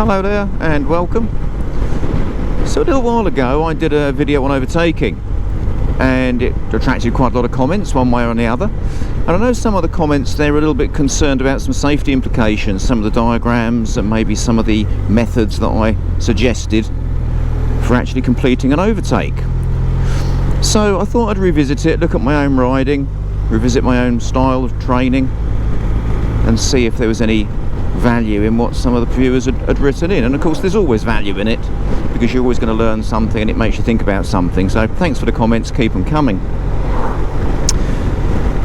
Hello there and welcome. So a little while ago I did a video on overtaking and it attracted quite a lot of comments one way or the other, and I know some of the comments there were a little bit concerned about some safety implications, some of the diagrams and maybe some of the methods that I suggested for actually completing an overtake. So I thought I'd revisit it, look at my own riding, revisit my own style of training and see if there was any value in what some of the viewers had written in. And of course there's always value in it because you're always going to learn something and it makes you think about something. So thanks for the comments, keep them coming.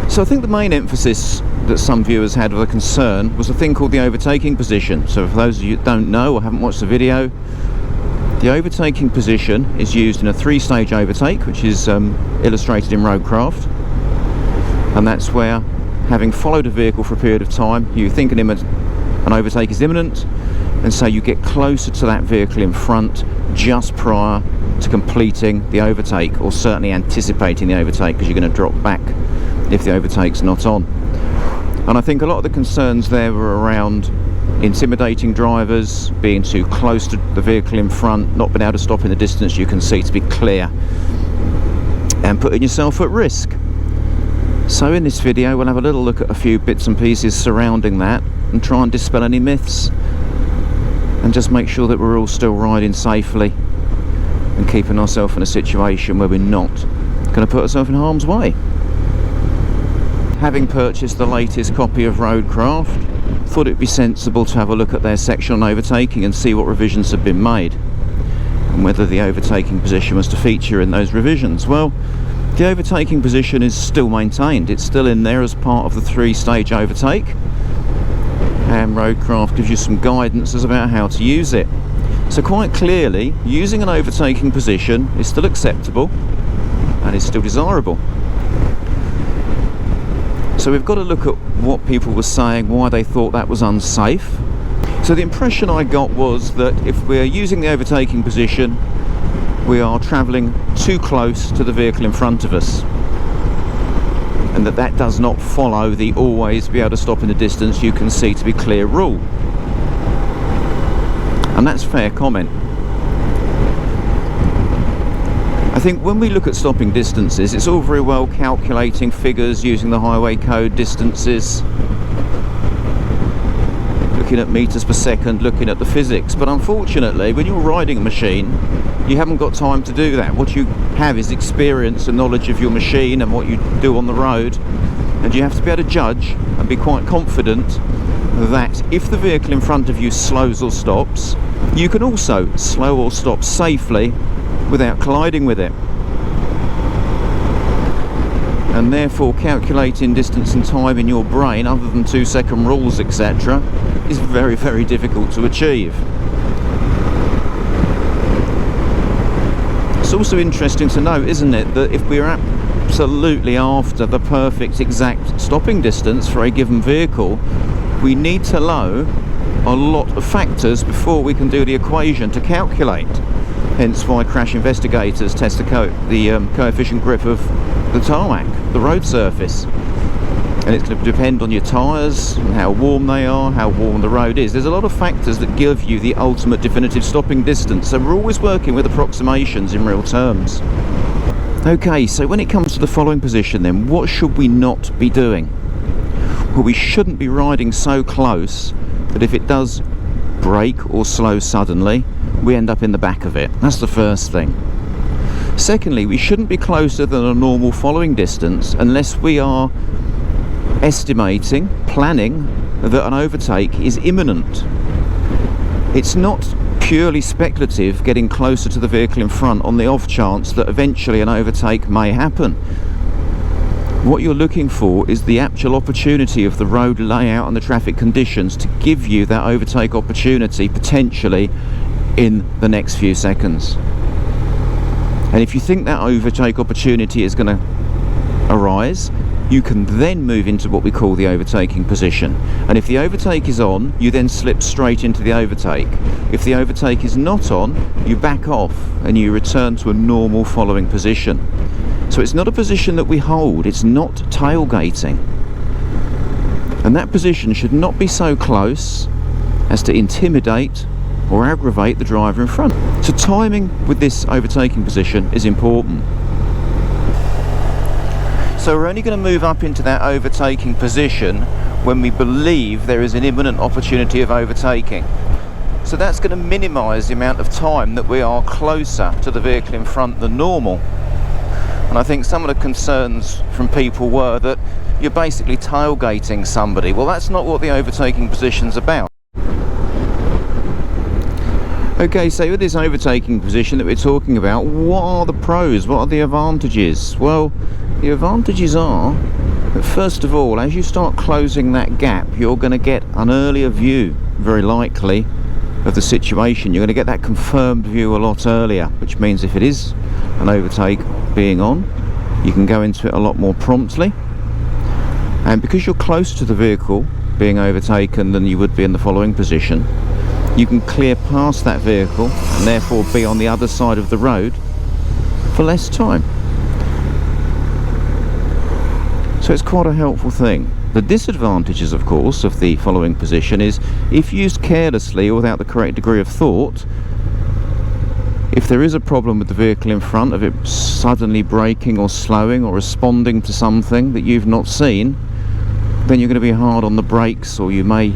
So I think the main emphasis that some viewers had with a concern was a thing called the overtaking position. So for those of you that don't know or haven't watched the video, the overtaking position is used in a three-stage overtake, which is illustrated in Roadcraft, and that's where, having followed a vehicle for a period of time, you think an overtake is imminent, and so you get closer to that vehicle in front just prior to completing the overtake, or certainly anticipating the overtake, because you're going to drop back if the overtake's not on. And I think a lot of the concerns there were around intimidating drivers, being too close to the vehicle in front, not being able to stop in the distance you can see to be clear, and putting yourself at risk. So in this video we'll have a little look at a few bits and pieces surrounding that and try and dispel any myths and just make sure that we're all still riding safely and keeping ourselves in a situation where we're not going to put ourselves in harm's way. Having purchased the latest copy of Roadcraft, thought it'd be sensible to have a look at their section on overtaking and see what revisions have been made and whether the overtaking position was to feature in those revisions. Well, the overtaking position is still maintained. It's still in there as part of the three-stage overtake, and Roadcraft gives you some guidance as about how to use it. So quite clearly, using an overtaking position is still acceptable and is still desirable. So we've got to look at what people were saying, why they thought that was unsafe. So the impression I got was that if we're using the overtaking position, we are travelling too close to the vehicle in front of us, and that does not follow the always be able to stop in the distance you can see to be clear rule. And that's fair comment. I think when we look at stopping distances, it's all very well calculating figures using the highway code distances, looking at meters per second, looking at the physics, but unfortunately when you're riding a machine you haven't got time to do that. What you have is experience and knowledge of your machine and what you do on the road, and you have to be able to judge and be quite confident that if the vehicle in front of you slows or stops, you can also slow or stop safely without colliding with it. And therefore calculating distance and time in your brain other than 2-second rules, etc., is very, very difficult to achieve. It's also interesting to note, isn't it, that if we're absolutely after the perfect exact stopping distance for a given vehicle, we need to know a lot of factors before we can do the equation to calculate. Hence why crash investigators test the coefficient grip of the tarmac, the road surface. And it's going to depend on your tyres and how warm they are, how warm the road is. There's a lot of factors that give you the ultimate definitive stopping distance, so we're always working with approximations in real terms. Okay, so when it comes to the following position then, what should we not be doing? Well, we shouldn't be riding so close that if it does brake or slow suddenly, we end up in the back of it. That's the first thing. Secondly, we shouldn't be closer than a normal following distance unless we are estimating, planning that an overtake is imminent. It's not purely speculative getting closer to the vehicle in front on the off chance that eventually an overtake may happen. What you're looking for is the actual opportunity of the road layout and the traffic conditions to give you that overtake opportunity potentially in the next few seconds. And if you think that overtake opportunity is going to arise, you can then move into what we call the overtaking position. And if the overtake is on, you then slip straight into the overtake. If the overtake is not on, you back off and you return to a normal following position. So it's not a position that we hold, it's not tailgating. And that position should not be so close as to intimidate or aggravate the driver in front. So timing with this overtaking position is important. So we're only going to move up into that overtaking position when we believe there is an imminent opportunity of overtaking. So that's going to minimise the amount of time that we are closer to the vehicle in front than normal. And I think some of the concerns from people were that you're basically tailgating somebody. Well, that's not what the overtaking position's about. Okay, so with this overtaking position that we're talking about, what are the pros? What are the advantages? Well, the advantages are that first of all, as you start closing that gap, you're going to get an earlier view, very likely, of the situation. You're going to get that confirmed view a lot earlier, which means if it is an overtake being on, you can go into it a lot more promptly. And because you're closer to the vehicle being overtaken than you would be in the following position, you can clear past that vehicle and therefore be on the other side of the road for less time. So it's quite a helpful thing. The disadvantages, of course, of the following position is if used carelessly or without the correct degree of thought, if there is a problem with the vehicle in front of it suddenly braking or slowing or responding to something that you've not seen, then you're going to be hard on the brakes, or you may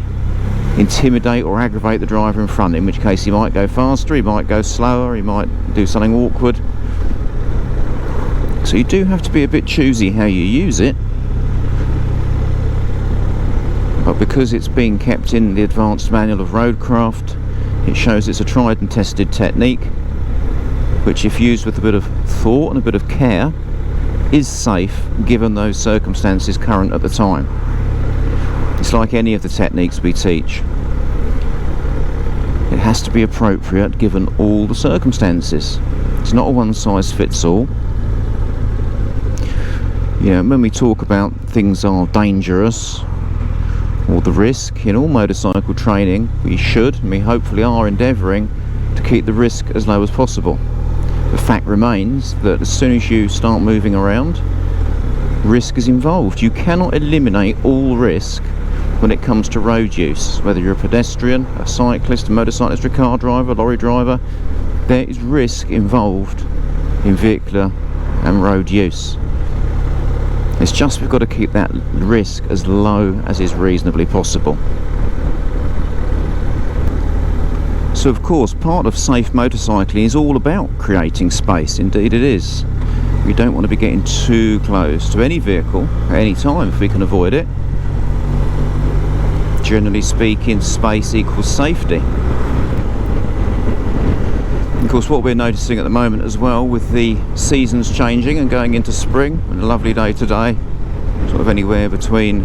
intimidate or aggravate the driver in front, in which case he might go faster, he might go slower, he might do something awkward. So you do have to be a bit choosy how you use it. But because it's being kept in the advanced manual of Roadcraft, it shows it's a tried and tested technique, which if used with a bit of thought and a bit of care, is safe given those circumstances current at the time. It's like any of the techniques we teach. It has to be appropriate given all the circumstances. It's not a one-size-fits-all. Yeah, when we talk about things are dangerous, or the risk in all motorcycle training, we should, and we hopefully are endeavouring to keep the risk as low as possible. The fact remains that as soon as you start moving around, risk is involved. You cannot eliminate all risk when it comes to road use. Whether you're a pedestrian, a cyclist, a motorcyclist, a car driver, a lorry driver, there is risk involved in vehicular and road use. It's just we've got to keep that risk as low as is reasonably possible. So of course, part of safe motorcycling is all about creating space. Indeed it is. We don't want to be getting too close to any vehicle at any time if we can avoid it. Generally speaking, space equals safety. Of course, what we're noticing at the moment as well, with the seasons changing and going into spring, and a lovely day today, sort of anywhere between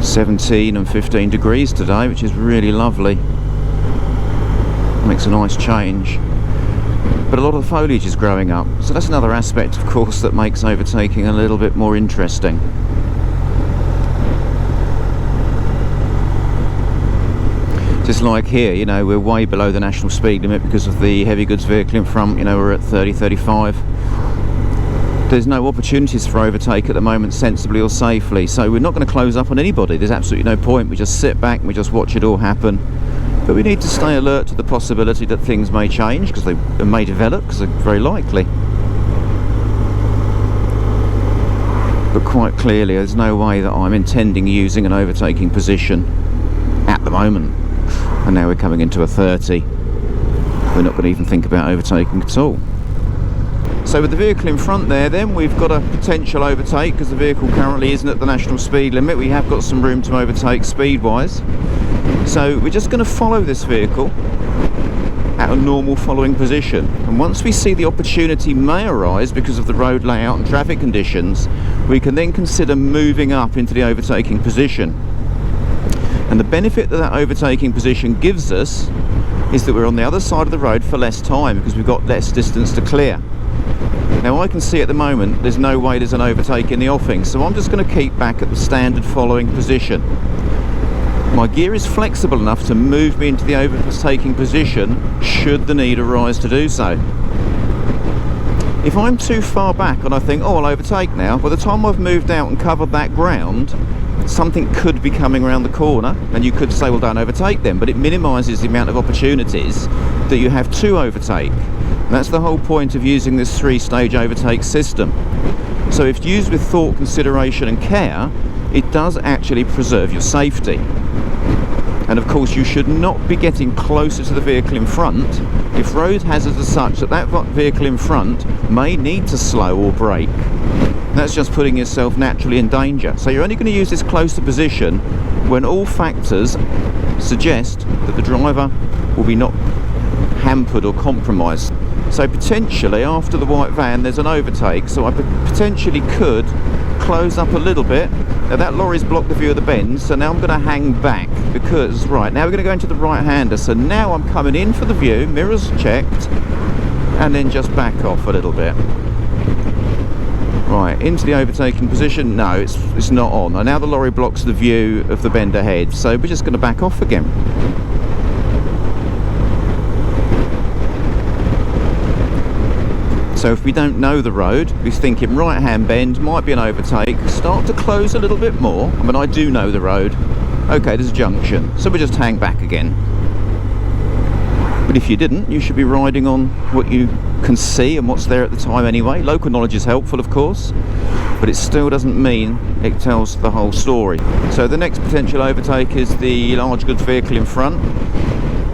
17 and 15 degrees today, which is really lovely. Makes a nice change. But a lot of the foliage is growing up, so that's another aspect, of course, that makes overtaking a little bit more interesting. Just like here, you know, we're way below the national speed limit because of the heavy goods vehicle in front. You know, we're at 30, 35. There's no opportunities for overtake at the moment, sensibly or safely, so we're not going to close up on anybody. There's absolutely no point. We just sit back and we just watch it all happen. But we need to stay alert to the possibility that things may change, because they may develop, because they're very likely. But quite clearly, there's no way that I'm intending using an overtaking position at the moment. And now we're coming into a 30. We're not going to even think about overtaking at all. So with the vehicle in front there, then we've got a potential overtake, because the vehicle currently isn't at the national speed limit. We have got some room to overtake speed-wise. So we're just going to follow this vehicle at a normal following position. And once we see the opportunity may arise because of the road layout and traffic conditions, we can then consider moving up into the overtaking position. And the benefit that that overtaking position gives us is that we're on the other side of the road for less time, because we've got less distance to clear. Now I can see at the moment there's no way there's an overtake in the offing, so I'm just going to keep back at the standard following position. My gear is flexible enough to move me into the overtaking position should the need arise to do so. If I'm too far back and I think, oh, I'll overtake now, by the time I've moved out and covered that ground, something could be coming around the corner, and you could say, well, don't overtake them, but it minimises the amount of opportunities that you have to overtake. And that's the whole point of using this 3-stage overtake system. So if used with thought, consideration and care, it does actually preserve your safety. And of course you should not be getting closer to the vehicle in front if road hazards are such that that vehicle in front may need to slow or brake. That's just putting yourself naturally in danger. So you're only going to use this closer position when all factors suggest that the driver will be not hampered or compromised. So potentially after the white van there's an overtake, so I potentially could close up a little bit. Now that lorry's blocked the view of the bend, so now I'm going to hang back because, right, now we're going to go into the right-hander, so now I'm coming in for the view, mirrors checked, and then just back off a little bit. Right, into the overtaking position. No, it's not on. And now the lorry blocks the view of the bend ahead, so we're just going to back off again. So if we don't know the road, we're thinking right-hand bend, might be an overtake, start to close a little bit more. I mean, I do know the road. Okay, there's a junction, so we just hang back again. But if you didn't, you should be riding on what you can see and what's there at the time anyway. Local knowledge is helpful, of course, but it still doesn't mean it tells the whole story. So the next potential overtake is the large goods vehicle in front.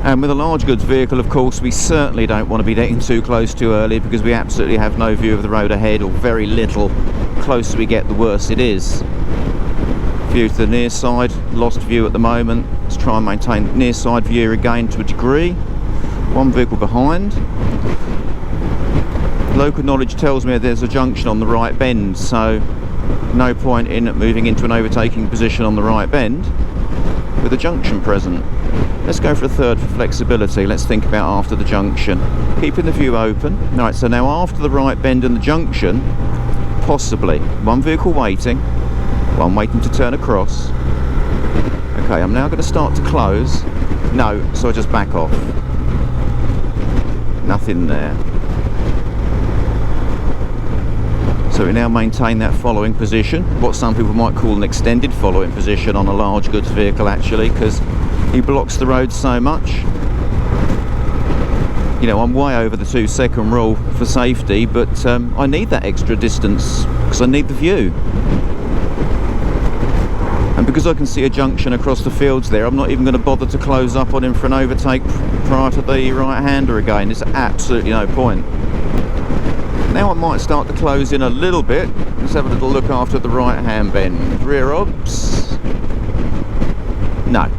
And with a large goods vehicle, of course, we certainly don't want to be getting too close too early because we absolutely have no view of the road ahead, or very little. The closer we get, the worse it is. View to the near side, lost view at the moment. Let's try and maintain near side view again to a degree. One vehicle behind. Local knowledge tells me there's a junction on the right bend, so no point in moving into an overtaking position on the right bend with a junction present. Let's go for a third for flexibility. Let's think about after the junction. Keeping the view open. Right, so now after the right bend and the junction, possibly one vehicle waiting, one waiting to turn across. Okay, I'm now going to start to close. No, so I just back off. Nothing there. So we now maintain that following position, what some people might call an extended following position on a large goods vehicle, actually, because he blocks the road so much. You know, I'm way over the 2-second rule for safety, but I need that extra distance because I need the view. And because I can see a junction across the fields there, I'm not even going to bother to close up on him for an overtake prior to the right-hander again. There's absolutely no point. Now I might start to close in a little bit. Let's have a little look after the right-hand bend. Rear obs. No.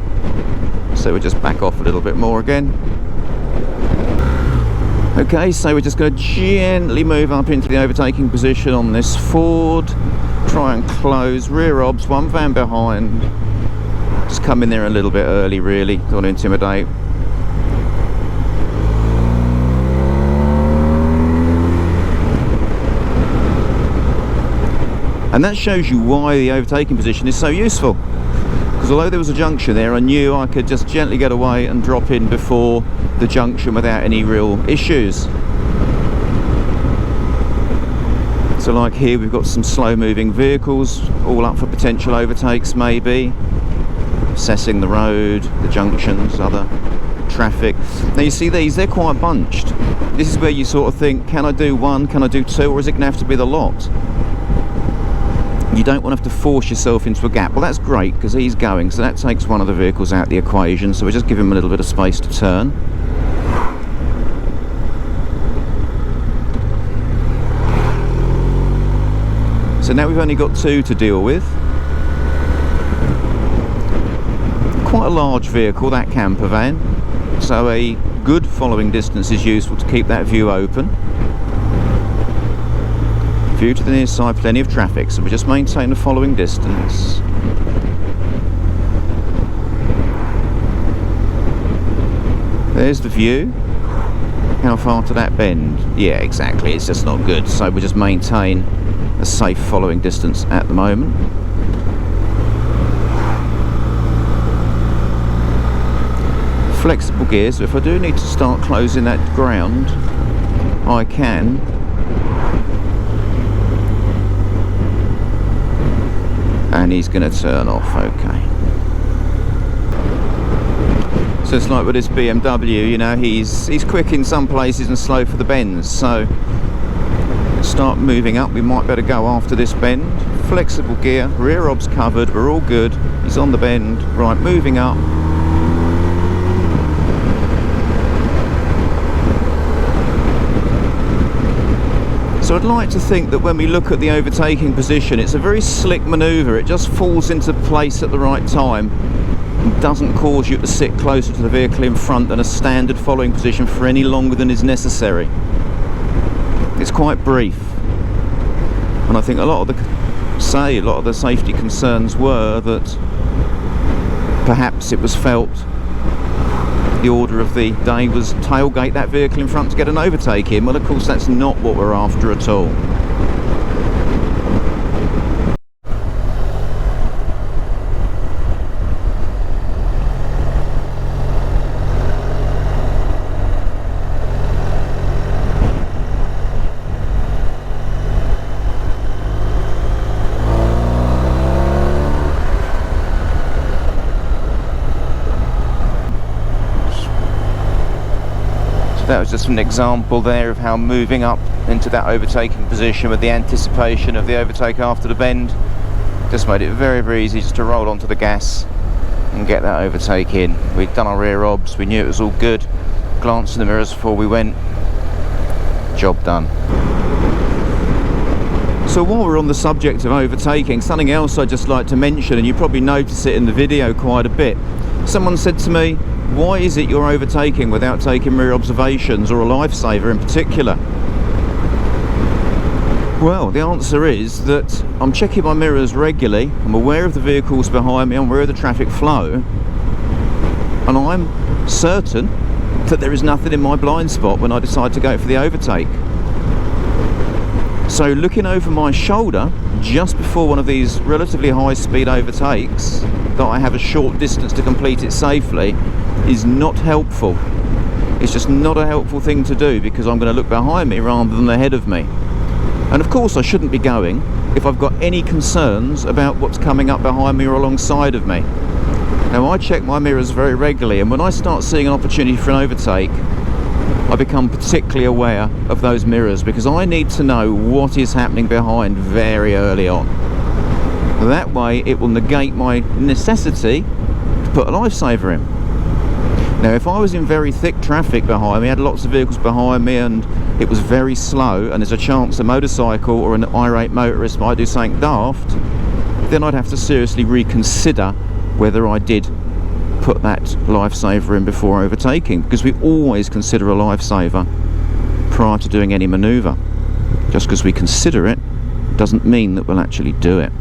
So we just back off a little bit more again. Okay, so we're just going to gently move up into the overtaking position on this Ford. Try and close. Rear obs, one van behind. Just come in there a little bit early, really. Don't want to intimidate. And that shows you why the overtaking position is so useful. Because although there was a junction there, I knew I could just gently get away and drop in before the junction without any real issues. So like here we've got some slow moving vehicles, all up for potential overtakes maybe. Assessing the road, the junctions, other traffic. Now you see these, they're quite bunched. This is where you sort of think, can I do one, can I do two, or is it going to have to be the lot? You don't want to have to force yourself into a gap. Well, that's great because he's going, so that takes one of the vehicles out of the equation, so we just give him a little bit of space to turn. So now we've only got two to deal with. Quite a large vehicle, that camper van, so a good following distance is useful to keep that view open. View to the near side, plenty of traffic, so we just maintain the following distance. There's the view. How far to that bend? Yeah, exactly, it's just not good, so we just maintain a safe following distance at the moment. Flexible gears, so if I do need to start closing that ground, I can. and he's going to turn off. Okay. So it's like with this BMW, you know, he's quick in some places and slow for the bends. So start moving up, we might better go after this bend. Flexible gear, rear ob's covered, we're all good. He's on the bend, right, moving up. So I'd like to think that when we look at the overtaking position, it's a very slick manoeuvre. It just falls into place at the right time and doesn't cause you to sit closer to the vehicle in front than a standard following position for any longer than is necessary. It's quite brief, and I think a lot of the safety concerns were that perhaps it was felt the order of the day was tailgate that vehicle in front to get an overtake in. Well, of course, that's not what we're after at all. That was just an example there of how moving up into that overtaking position with the anticipation of the overtake after the bend just made it very, very easy just to roll onto the gas and get that overtake in. We'd done our rear obs, we knew it was all good, glanced in the mirrors before we went, job done. So while we're on the subject of overtaking, something else I'd just like to mention, and you probably notice it in the video quite a bit. Someone said to me, why is it you're overtaking without taking rear observations, or a lifesaver in particular? Well, the answer is that I'm checking my mirrors regularly, I'm aware of the vehicles behind me, I'm aware of the traffic flow, and I'm certain that there is nothing in my blind spot when I decide to go for the overtake. So looking over my shoulder just before one of these relatively high speed overtakes that I have a short distance to complete it safely is not helpful. It's just not a helpful thing to do, because I'm going to look behind me rather than ahead of me. And of course I shouldn't be going if I've got any concerns about what's coming up behind me or alongside of me. Now, I check my mirrors very regularly, and when I start seeing an opportunity for an overtake, I become particularly aware of those mirrors, because I need to know what is happening behind very early on. That way it will negate my necessity to put a lifesaver in. Now, if I was in very thick traffic behind me, had lots of vehicles behind me, and it was very slow, and there's a chance a motorcycle or an irate motorist might do something daft, then I'd have to seriously reconsider whether I did put that lifesaver in before overtaking, because we always consider a lifesaver prior to doing any manoeuvre. Just because we consider it doesn't mean that we'll actually do it.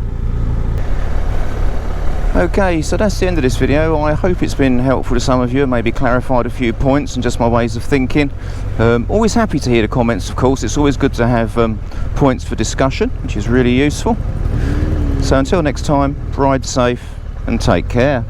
Okay, so that's the end of this video. I hope it's been helpful to some of you and maybe clarified a few points and just my ways of thinking. Always happy to hear the comments, of course. It's always good to have points for discussion, which is really useful. So until next time, ride safe and take care.